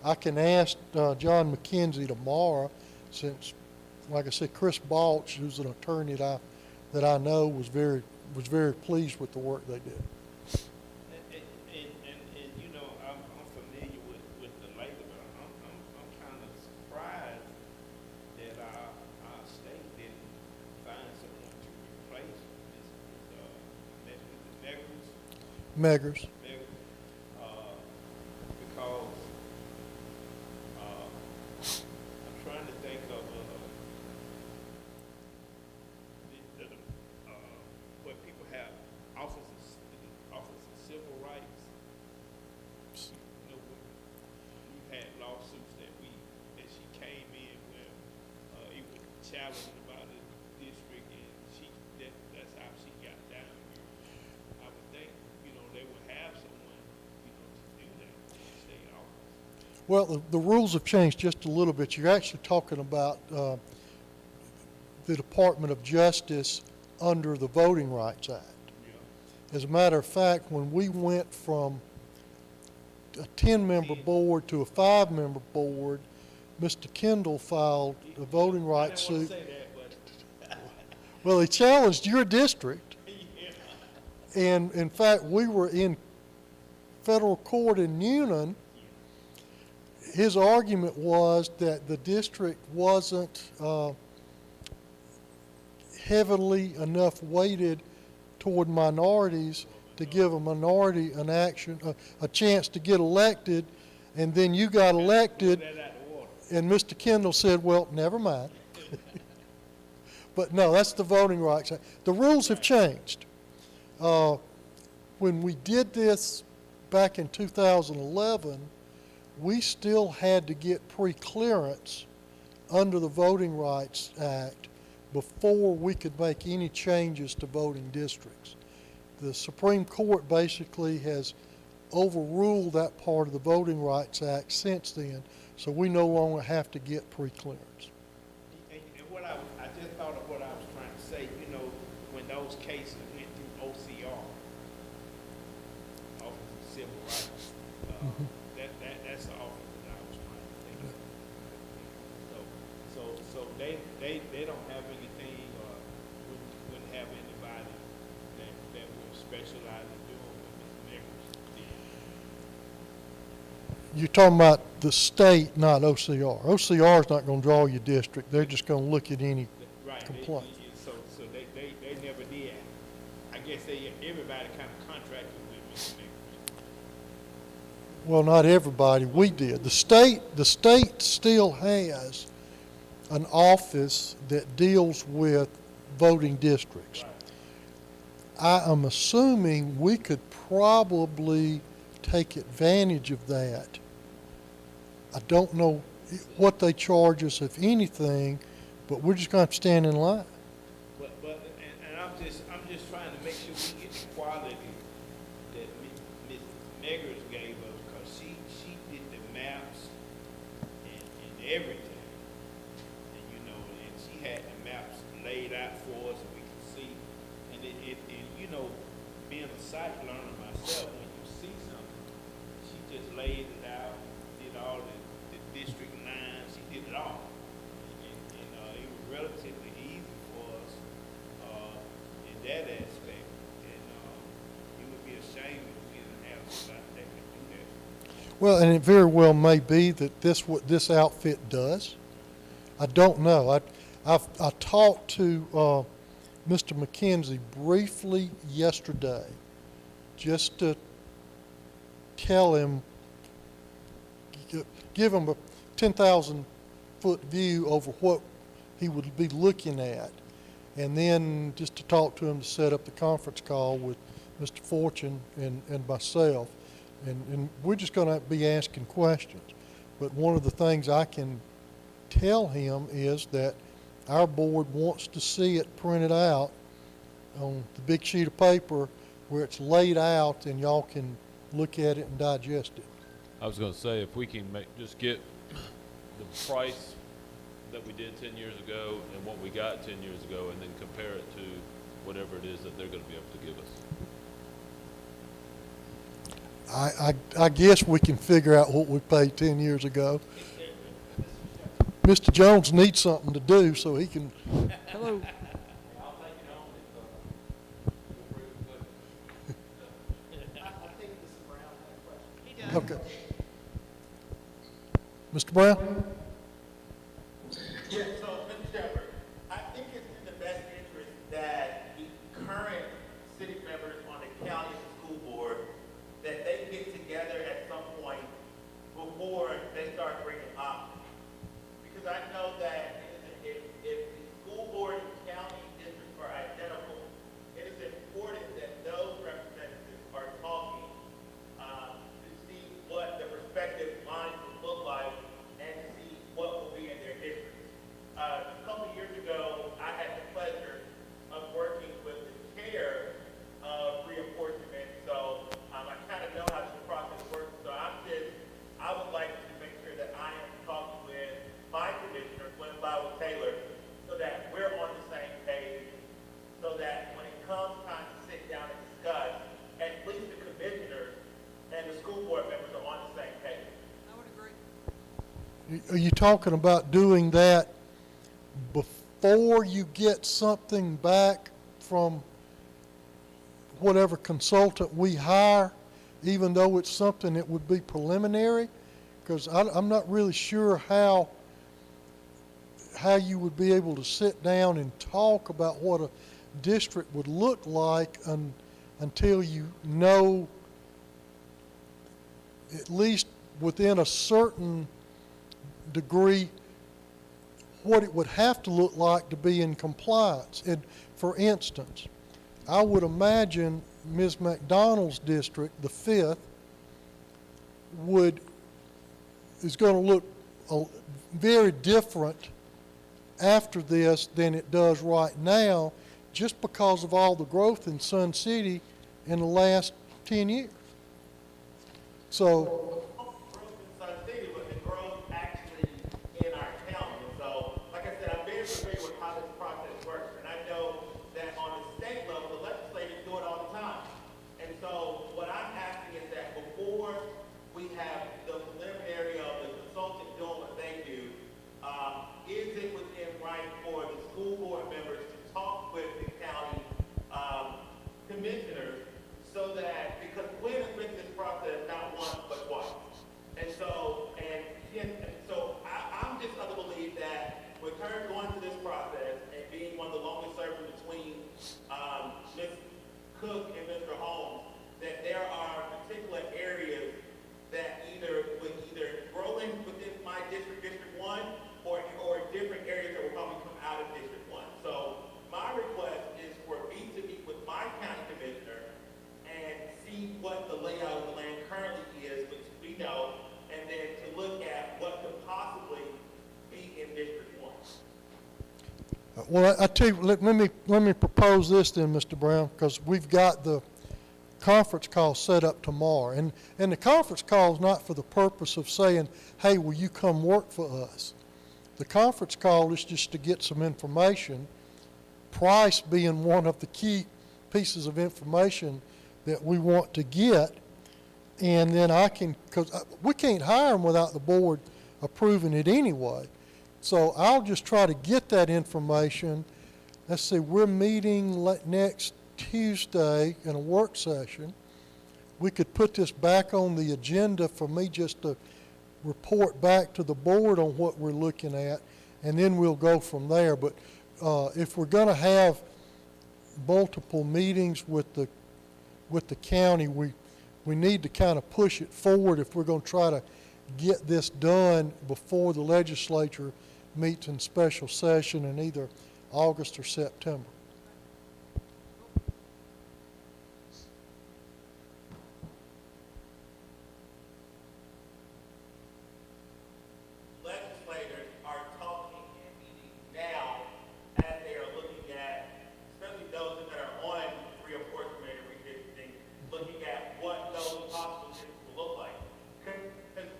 I can ask John McKenzie tomorrow, since, like I said, Chris Balch, who's an attorney that I know, was very pleased with the work they did. And you know, I'm familiar with the labor, but I'm kind of surprised that our state didn't find someone to replace this Meggers. because I'm trying to think of where people have offices of civil rights. You know, we've had lawsuits that she came in where it was challenged about the district, and that's how she got down here. I would think, you know, they would have someone, you know, to do that in the state office. Well, the rules have changed just a little bit. You're actually talking about the Department of Justice under the Voting Rights Act. As a matter of fact, when we went from a 10-member board to a 5-member board, Mr. Kendall filed a voting rights I didn't suit. want to say that, but Well, he challenged your district. And in fact, we were in federal court in Newnan. His argument was that the district wasn't heavily enough weighted toward minorities to give a minority a chance to get elected, and then you got elected, that out of order. and Mr. Kendall said, well, never mind. But no, that's the Voting Rights Act. The rules have changed. When we did this back in 2011, we still had to get pre-clearance under the Voting Rights Act before we could make any changes to voting districts. The Supreme Court basically has overruled that part of the Voting Rights Act since then, so we no longer have to get pre-clearance. And what I just thought of what I was trying to say, you know, when those cases went through OCR, Office of Civil Rights, that's the office that I was trying to think of. So they don't have anything, wouldn't have anybody that would specialize in doing what Mr. Nichols did. You're talking about the state, not OCR. OCR is not going to draw your district. They're just going to look at any Right. complaint. So they never did. I guess everybody kind of contracted with Mr. Nichols. Well, not everybody. We did. The state still has an office that deals with voting districts. I am assuming we could probably take advantage of that. I don't know what they charge us, if anything, but we're just going to have to stand in line. But and I'm just trying to make sure we get the quality that Ms. Meggers gave us, because she did the maps and everything. And you know, and she had the maps laid out for us, and we could see. And it you know, being a site learner myself, when you see something, she just laid it out, did all the district lines, she did it all. And it was relatively easy for us in that aspect. And it would be a shame if we didn't have somebody that could do that. Well, and it very well may be that what this outfit does. I don't know. I talked to Mr. McKenzie briefly yesterday, just to tell him, give him a 10,000-foot view over what he would be looking at, and then just to talk to him to set up the conference call with Mr. Fortune and myself. And we're just going to be asking questions. But one of the things I can tell him is that our board wants to see it printed out on the big sheet of paper where it's laid out and y'all can look at it and digest it. I was going to say, if we can just get the price that we did 10 years ago and what we got 10 years ago, and then compare it to whatever it is that they're going to be able to give us. I guess we can figure out what we paid 10 years ago. Mr. Jones needs something to do so he can. Hello. He does. Okay. Mr. Brown? Yeah, so, Mr. Shepherd, I think it's in the best interest that the current city members on the county and school board, that they get together at some point before they start bringing options. Because I know that if the school board and county districts are identical, it is important that those representatives are talking to see what the respective lines will look like and to see what will be in their districts. A couple of years ago, I had the pleasure of working with the chair of reapportionment, so I kind of know how this process works. So I would like to make sure that I am talking with my commissioner, Glenn Taylor, so that we're on the same page, so that when it comes time to sit down and discuss, at least the commissioners and the school board members are on the same page. I would agree. Are you talking about doing that before you get something back from whatever consultant we hire, even though it's something that would be preliminary? Because I'm not really sure how you would be able to sit down and talk about what a district would look like until you know, at least within a certain degree, what it would have to look like to be in compliance. And for instance, I would imagine Ms. McDonald's district, the 5th, is going to look very different after this than it does right now, just because of all the growth in Sun City in the last 10 years. So, Growth in Sun City, but the growth actually in our county. And so, like I said, I'm very familiar with how this process works. And I know that on the state level, the legislators do it all the time. And so, what I'm asking is that before we have the preliminary of the consultant doing what they do, is it within right for the school board members to talk with the county commissioners, so that, because Glenn has been through this process not once but twice. And so I'm just of the belief that with her going through this process and being one of the longest serving between Ms. Cook and Mr. Holmes, that there are particular areas that would either grow in within my district, District 1, or different areas that will probably come out of District 1. So my request is for me to meet with my county commissioner and see what the layout of the land currently is, which we know, and then to look at what could possibly be in District 1. well, I tell you, let me propose this then, Mr. Brown, because we've got the conference call set up tomorrow. And the conference call is not for the purpose of saying, hey, will you come work for us? The conference call is just to get some information, price being one of the key pieces of information that we want to get. And then because we can't hire them without the board approving it anyway. So I'll just try to get that information. Let's see, we're meeting next Tuesday in a work session. we could put this back on the agenda for me just to report back to the board on what we're looking at, and then we'll go from there. But if we're going to have multiple meetings with the county, we need to kind of push it forward if we're going to try to get this done before the legislature meets in special session in either August or September. Legislators are talking and meeting now as they are looking at, especially those that are on reapportionment and redistricting, looking at what those possible districts will look like. Because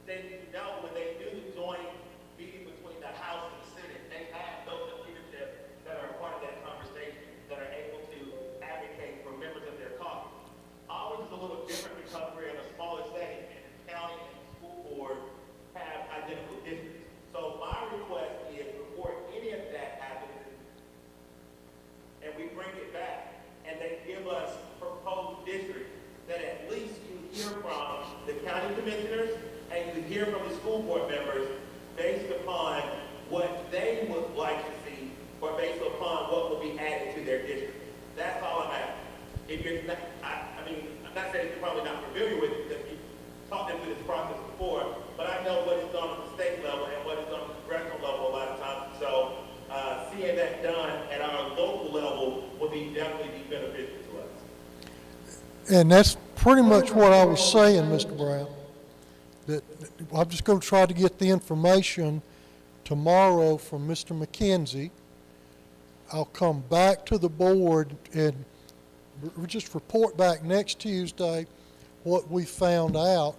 they know when they do the joint meeting between the House and the Senate, they have those in leadership that are a part of that conversation, that are able to advocate for members of their caucus. Ours is a little different because we're in a smaller setting, and the county and the school board have identical districts. So my request is before any of that happens, and we bring it back, and they give us proposed districts, that at least you hear from the county commissioners and you hear from the school board members based upon what they would like to see or based upon what will be added to their district. That's all I'm asking. If you're not, I mean, I'm not saying you're probably not familiar with it because you've talked them through this process before, but I know what is done at the state level and what is done at the congressional level a lot of times. So seeing that done at our local level will definitely be beneficial to us. And that's pretty much what I was saying, Mr. Brown, that I'm just going to try to get the information tomorrow from Mr. McKenzie. I'll come back to the board and we'll just report back next Tuesday what we found out,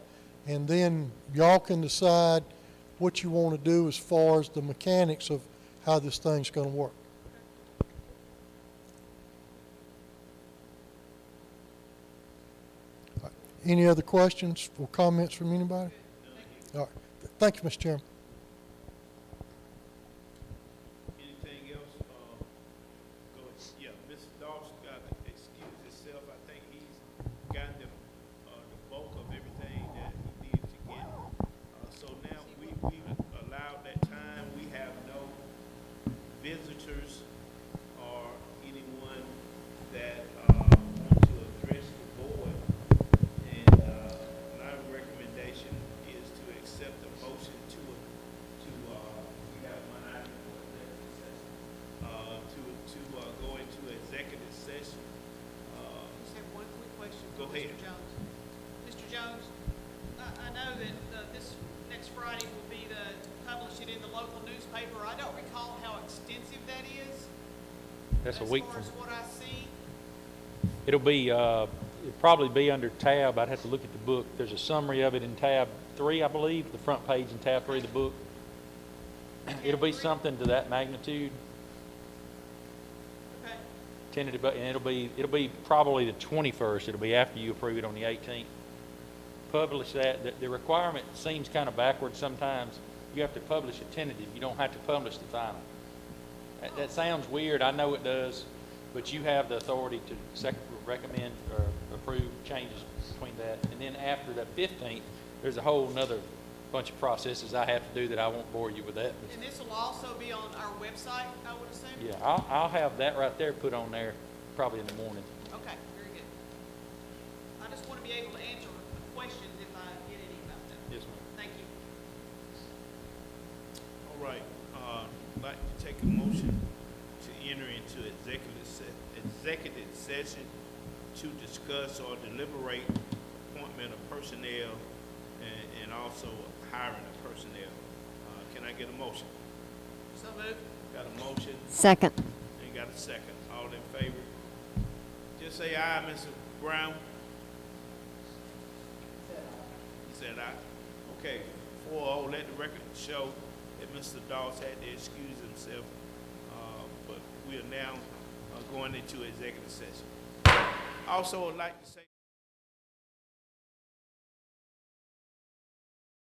and then y'all can decide what you want to do as far as the mechanics of how this thing's going to work. Any other questions or comments from anybody? All right. Thank you, Mr. Chairman. Anything else? Go ahead. Yeah, Mr. Dawson got to excuse himself. I think he's gotten the bulk of everything that he needs to get. So now we allowed that time. We have no visitors or anyone that want to address the board. And my recommendation is to accept the motion to we have one item for executive session, to go into executive session. Just have one quick question Go for ahead. Mr. Jones. Mr. Jones, I know that this next Friday will be to publish it in the local newspaper. I don't recall how extensive that is. That's a week As from, far as what I see. it'll be, it'll probably be under tab, I'd have to look at the book. There's a summary of it in tab 3, I believe, the front page in tab 3 of the book. It'll be something to that magnitude, Okay. tentative, and it'll be probably the 21st. It'll be after you approve it on the 18th. Publish that. The requirement seems kind of backwards sometimes. You have to publish a tentative. You don't have to publish the final. That sounds weird. I know it does, but you have the authority to recommend or approve changes between that. And then after the 15th, there's a whole nother bunch of processes I have to do that I won't bore you with that. And this will also be on our website, I would assume? Yeah, I'll have that right there put on there probably in the morning. Okay, very good. I just want to be able to answer questions if I get any about that. Yes, ma'am. Thank you. All right, I'd like to take a motion to enter into executive session to discuss or deliberate appointment of personnel and also hiring of personnel. Can I get a motion? So moved. Got a motion Second. and got a second. All in favor? Just say aye, Mr. Brown. He said aye. Okay, 4-0, let the record show that Mr. Dawes had to excuse himself, but we are now going into executive session. Also, I'd like to say